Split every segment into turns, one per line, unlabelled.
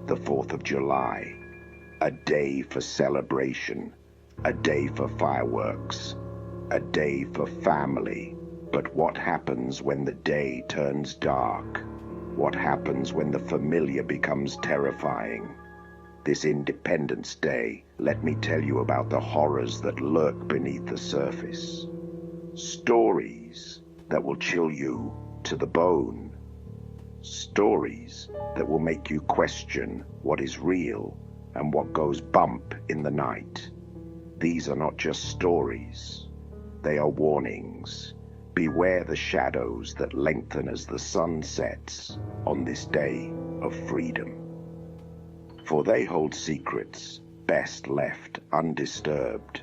the 4th of July. A day for celebration, a day for fireworks, a day for family. But what happens when the day turns dark? What happens when the familiar becomes terrifying? This Independence Day, let me tell you about the horrors that lurk beneath the surface. Stories that will chill you to the bone. Stories that will make you question what is real and what goes bump in the night. These are not just stories. They are warnings. Beware the shadows that lengthen as the sun sets on this day of freedom. For they hold secrets best left undisturbed.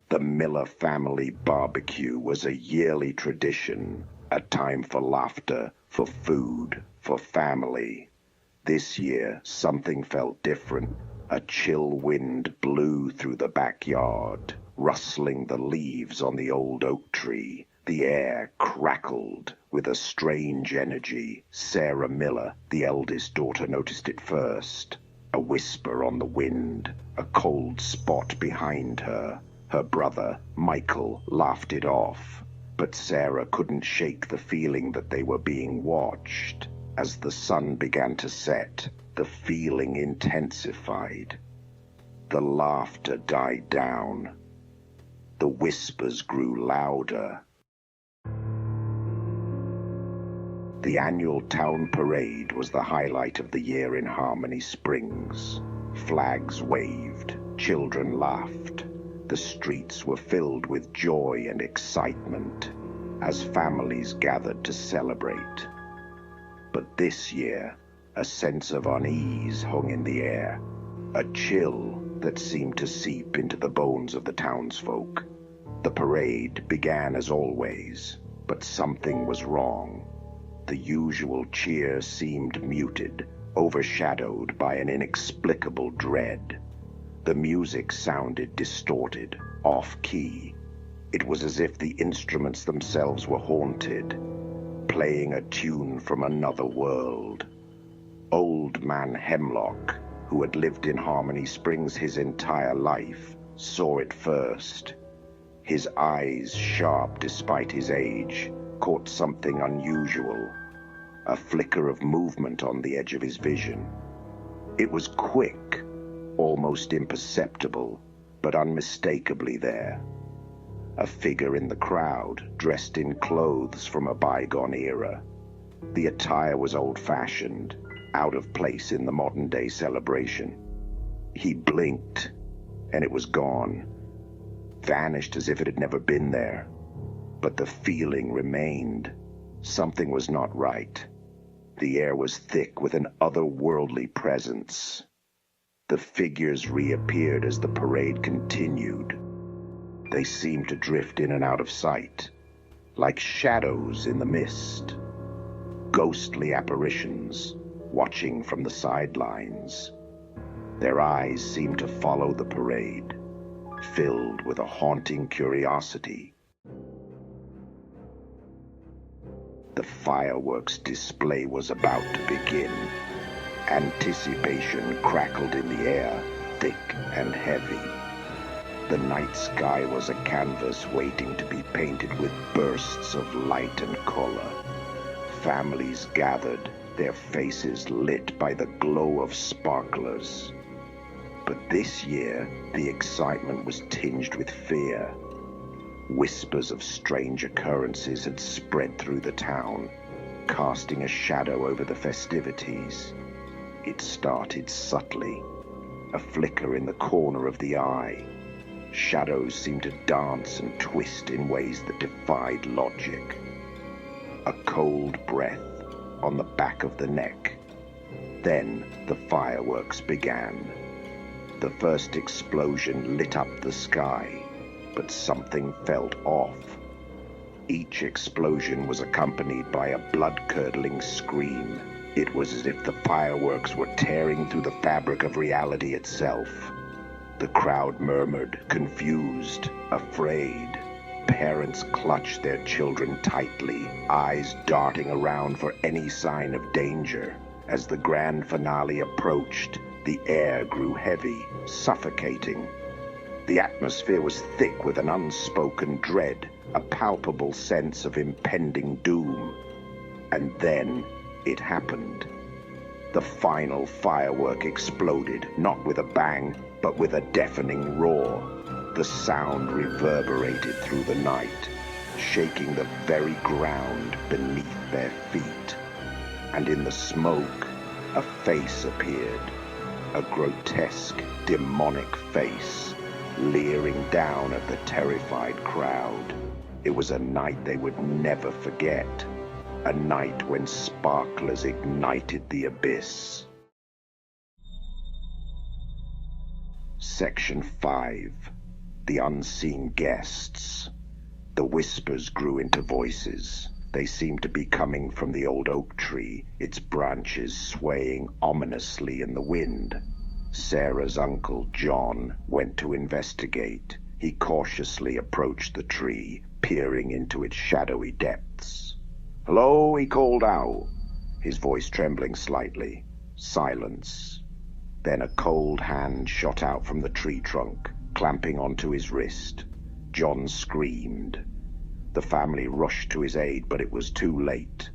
The Miller family barbecue was a yearly tradition, a time for laughter, for food, for family. This year, something felt different. A chill wind blew through the backyard, rustling the leaves on the old oak tree. The air crackled with a strange energy. Sarah Miller, the eldest daughter, noticed it first. A whisper on the wind, a cold spot behind her. Her brother, Michael, laughed it off, but Sarah couldn't shake the feeling that they were being watched. As the sun began to set, the feeling intensified. The laughter died down. The whispers grew louder. The annual town parade was the highlight of the year in Harmony Springs. Flags waved, children laughed. The streets were filled with joy and excitement as families gathered to celebrate. But this year, a sense of unease hung in the air, a chill that seemed to seep into the bones of the townsfolk. The parade began as always, but something was wrong. The usual cheer seemed muted, overshadowed by an inexplicable dread. The music sounded distorted, off-key. It was as if the instruments themselves were haunted, playing a tune from another world. Old Man Hemlock, who had lived in Harmony Springs his entire life, saw it first. His eyes, sharp despite his age, caught something unusual, a flicker of movement on the edge of his vision. It was quick, almost imperceptible, but unmistakably there. A figure in the crowd, dressed in clothes from a bygone era. The attire was old-fashioned, out of place in the modern-day celebration. He blinked, and it was gone, vanished as if it had never been there. But the feeling remained. Something was not right. The air was thick with an otherworldly presence. The figures reappeared as the parade continued. They seemed to drift in and out of sight, like shadows in the mist. Ghostly apparitions, watching from the sidelines. Their eyes seemed to follow the parade, filled with a haunting curiosity. The fireworks display was about to begin. Anticipation crackled in the air, thick and heavy. The night sky was a canvas waiting to be painted with bursts of light and color. Families gathered, their faces lit by the glow of sparklers. But this year, the excitement was tinged with fear. Whispers of strange occurrences had spread through the town, casting a shadow over the festivities. It started subtly, a flicker in the corner of the eye. Shadows seemed to dance and twist in ways that defied logic. A cold breath on the back of the neck. Then the fireworks began. The first explosion lit up the sky, but something felt off. Each explosion was accompanied by a blood-curdling scream. It was as if the fireworks were tearing through the fabric of reality itself. The crowd murmured, confused, afraid. Parents clutched their children tightly, eyes darting around for any sign of danger. As the grand finale approached, the air grew heavy, suffocating. The atmosphere was thick with an unspoken dread, a palpable sense of impending doom. And then it happened. The final firework exploded, not with a bang, but with a deafening roar. The sound reverberated through the night, shaking the very ground beneath their feet. And in the smoke, a face appeared, a grotesque, demonic face, leering down at the terrified crowd. It was a night they would never forget, a night when sparklers ignited the abyss. Section 5. The Unseen Guests. The whispers grew into voices. They seemed to be coming from the old oak tree, its branches swaying ominously in the wind. Sarah's uncle, John, went to investigate. He cautiously approached the tree, peering into its shadowy depths. "Hello," he called out, his voice trembling slightly. Silence. Then a cold hand shot out from the tree trunk, clamping onto his wrist. John screamed. The family rushed to his aid, but it was too late.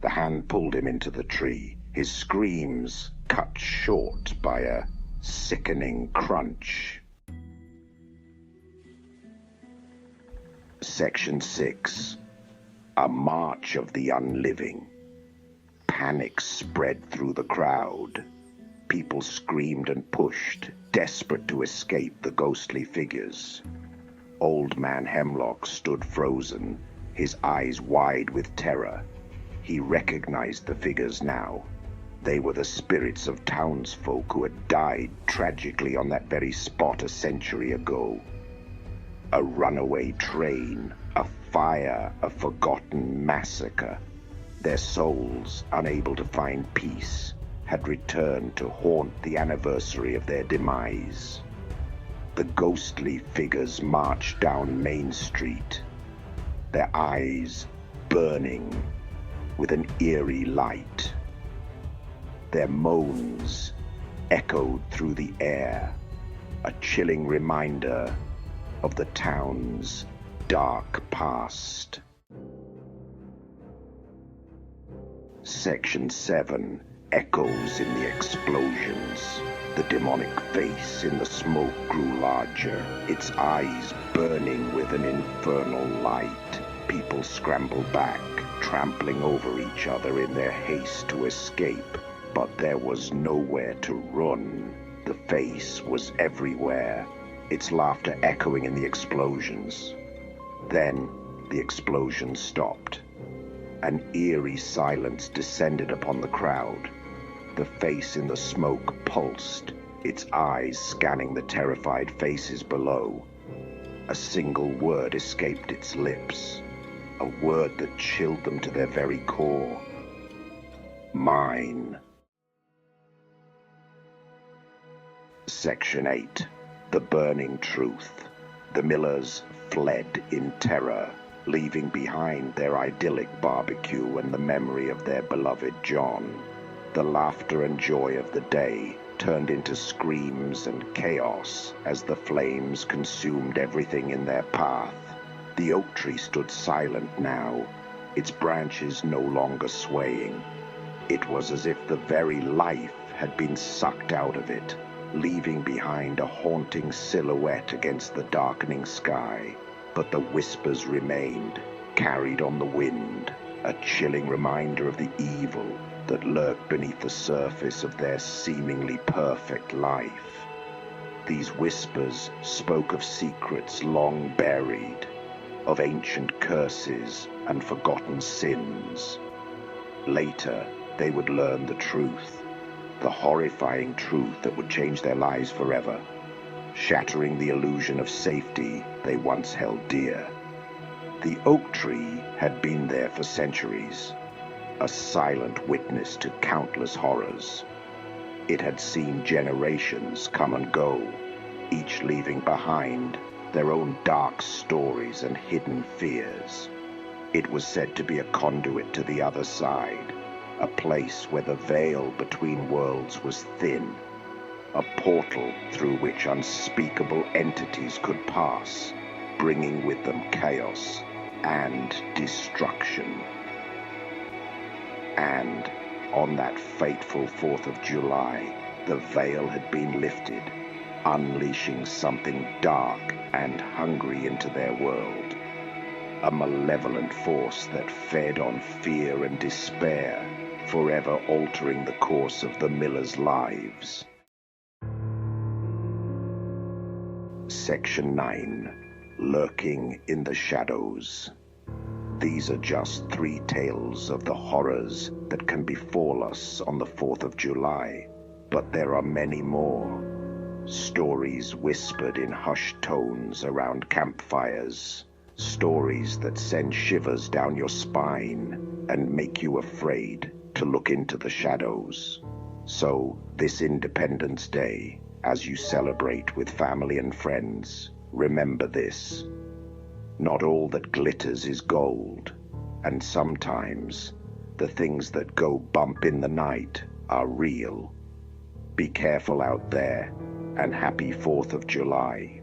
The hand pulled him into the tree, his screams cut short by a sickening crunch. Section 6. A March of the Unliving. Panic spread through the crowd. People screamed and pushed, desperate to escape the ghostly figures. Old Man Hemlock stood frozen, his eyes wide with terror. He recognized the figures now. They were the spirits of townsfolk who had died tragically on that very spot a century ago. A runaway train, a fire, a forgotten massacre. Their souls, unable to find peace, had returned to haunt the anniversary of their demise. The ghostly figures marched down Main Street, their eyes burning with an eerie light. Their moans echoed through the air, a chilling reminder of the town's dark past. Section 7. Echoes in the explosions. The demonic face in the smoke grew larger, its eyes burning with an infernal light. People scrambled back, trampling over each other in their haste to escape. But there was nowhere to run. The face was everywhere, its laughter echoing in the explosions. Then the explosion stopped. An eerie silence descended upon the crowd. The face in the smoke pulsed, its eyes scanning the terrified faces below. A single word escaped its lips, a word that chilled them to their very core. Mine. Section 8. The Burning Truth. The Millers fled in terror, leaving behind their idyllic barbecue and the memory of their beloved John. The laughter and joy of the day turned into screams and chaos as the flames consumed everything in their path. The oak tree stood silent now, its branches no longer swaying. It was as if the very life had been sucked out of it, leaving behind a haunting silhouette against the darkening sky. But the whispers remained, carried on the wind, a chilling reminder of the evil that lurked beneath the surface of their seemingly perfect life. These whispers spoke of secrets long buried, of ancient curses and forgotten sins. Later, they would learn the truth, the horrifying truth that would change their lives forever, shattering the illusion of safety they once held dear. The oak tree had been there for centuries, a silent witness to countless horrors. It had seen generations come and go, each leaving behind their own dark stories and hidden fears. It was said to be a conduit to the other side, a place where the veil between worlds was thin, a portal through which unspeakable entities could pass, bringing with them chaos and destruction. And on that fateful 4th of July, the veil had been lifted, unleashing something dark and hungry into their world. A malevolent force that fed on fear and despair, forever altering the course of the Millers' lives. Section 9. Lurking in the Shadows. These are just 3 tales of the horrors that can befall us on the 4th of July, but there are many more. Stories whispered in hushed tones around campfires. Stories that send shivers down your spine and make you afraid to look into the shadows. So, this Independence Day, as you celebrate with family and friends, remember this. Not all that glitters is gold, and sometimes the things that go bump in the night are real. Be careful out there, and happy 4th of July.